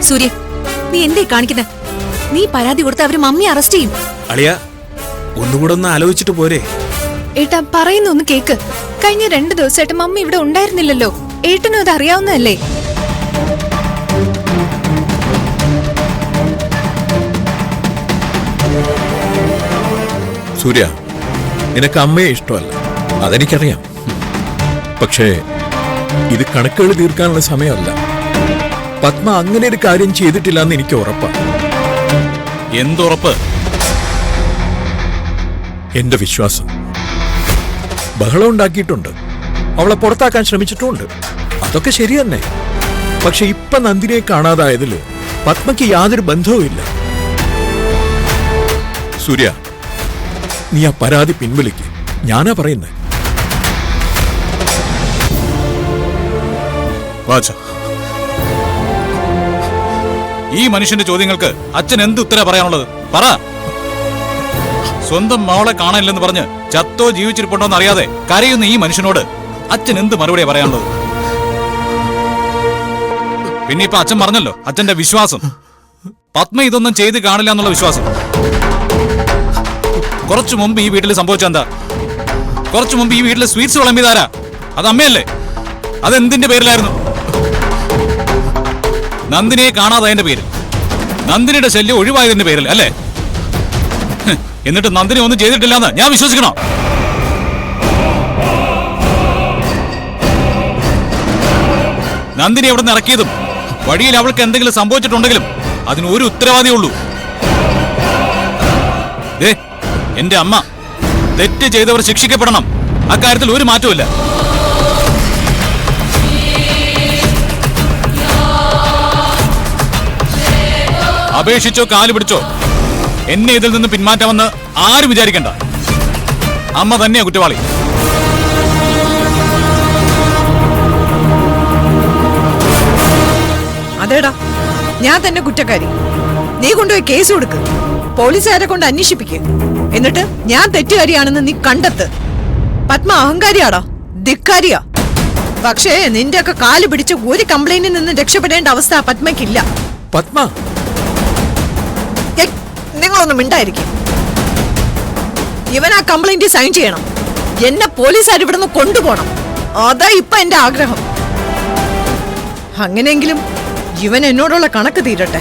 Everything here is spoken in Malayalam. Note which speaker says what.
Speaker 1: സൂര്യ, നീ എന്തേ കാണിക്കുന്നെ? നീ പരാതി കൊടുത്ത അവര് മമ്മി അറസ്റ്റ് ചെയ്യും.
Speaker 2: അളിയ, ഒന്നുകൂടെ ഒന്ന് ആലോചിച്ചിട്ട് പോരെ?
Speaker 3: ഏട്ടാ, പറയുന്ന ഒന്ന് കേക്ക്. കഴിഞ്ഞ 2 ദിവസമായിട്ട് മമ്മി ഇവിടെ ഉണ്ടായിരുന്നില്ലല്ലോ. ഏട്ടനും അത് അറിയാവുന്നതല്ലേ?
Speaker 4: സൂര്യ, നിനക്ക് അമ്മയെ ഇഷ്ടമല്ല, അതെനിക്കറിയാം. പക്ഷേ ഇത് കണക്കുകൾ തീർക്കാനുള്ള സമയമല്ല. പത്മ അങ്ങനെ ഒരു കാര്യം ചെയ്തിട്ടില്ല എന്ന് എനിക്ക് ഉറപ്പാണ്.
Speaker 2: എന്തുറപ്പ്?
Speaker 4: എന്റെ വിശ്വാസം. ബഹളം ഉണ്ടാക്കിയിട്ടുണ്ട്, അവളെ പുറത്താക്കാൻ ശ്രമിച്ചിട്ടുമുണ്ട്, അതൊക്കെ ശരി തന്നെ. പക്ഷെ ഇപ്പൊ നന്ദിനെ കാണാതായതില് പത്മയ്ക്ക് യാതൊരു ബന്ധവുമില്ല. സൂര്യ, നീ ആ പരാതി പിൻവലിക്ക്. ഞാനാ പറയുന്നത്.
Speaker 2: വാച്ച, ഈ മനുഷ്യന്റെ ചോദ്യങ്ങൾക്ക് അച്ഛൻ എന്ത് ഉത്തര പറയാനുള്ളത്? പറ. സ്വന്തം മകളെ കാണാനില്ലെന്ന് പറഞ്ഞ് ചത്തോ ജീവിച്ചിരിപ്പുണ്ടോന്ന് അറിയാതെ കരയുന്ന ഈ മനുഷ്യനോട് അച്ഛൻ എന്ത് മറുപടിയാ പറയാനുള്ളത്? പിന്നെ ഇപ്പൊ അച്ഛൻ പറഞ്ഞല്ലോ അച്ഛന്റെ വിശ്വാസം. പത്മ ഇതൊന്നും ചെയ്ത് കാണില്ല എന്നുള്ള വിശ്വാസം. കുറച്ചു മുമ്പ് ഈ വീട്ടിൽ സംഭവിച്ചെന്താ? കുറച്ചു മുമ്പ് ഈ വീട്ടിൽ സ്വീറ്റ്സ് വിളമ്പിയതാരാ? അത് അമ്മയല്ലേ? അതെന്തിന്റെ പേരിലായിരുന്നു? നന്ദിനിയെ കാണാതായതിന്റെ പേരിൽ, നന്ദിനിയുടെ ശല്യം ഒഴിവായതിന്റെ പേരിൽ അല്ലേ? എന്നിട്ട് നന്ദിനി ഒന്നും ചെയ്തിട്ടില്ലെന്ന് ഞാൻ വിശ്വസിക്കണോ? നന്ദിനി എവിടെ നിന്ന് ഇറക്കിയതും വഴിയിൽ അവൾക്ക് എന്തെങ്കിലും സംഭവിച്ചിട്ടുണ്ടെങ്കിലും അതിന് ഒരു ഉത്തരവാദിയുള്ളൂ. എന്റെ അമ്മ. തെറ്റ് ചെയ്തവർ ശിക്ഷിക്കപ്പെടണം. അക്കാര്യത്തിൽ ഒരു മാറ്റവുമില്ല. അപേക്ഷിച്ചോ കാല് പിടിച്ചോ എന്നെ ഇതിൽ നിന്ന് പിന്മാറ്റാമെന്ന് ആരും വിചാരിക്കണ്ട. അമ്മ തന്നെയാ കുറ്റവാളി.
Speaker 5: അതേടാ, ഞാൻ തന്നെ കുറ്റക്കാരി. നീ കൊണ്ടുപോയി കേസ് കൊടുക്ക്, പോലീസുകാരെ കൊണ്ട് അന്വേഷിപ്പിക്ക്. എന്നിട്ട് ഞാൻ തെറ്റുകാരിയാണെന്ന് നീ കണ്ടെത്ത്. പത്മ അഹങ്കാരിയാടാ, ധിക്കാരിയാ. പക്ഷേ നിന്റെ ഒക്കെ കാല് പിടിച്ച് ഒരു കംപ്ലൈന്റിൽ നിന്ന് രക്ഷപ്പെടേണ്ട അവസ്ഥ പത്മയ്ക്കില്ല.
Speaker 4: പത്മ,
Speaker 5: നിങ്ങളൊന്നും മിണ്ടായിരിക്കും. ഇവൻ ആ കംപ്ലൈന്റ് സൈൻ ചെയ്യണം. എന്നെ പോലീസുകാർ ഇവിടുന്ന് കൊണ്ടുപോകണം. അതാ ഇപ്പൊ എന്റെ ആഗ്രഹം. അങ്ങനെയെങ്കിലും ഇവൻ എന്നോടുള്ള കണക്ക് തീരട്ടെ.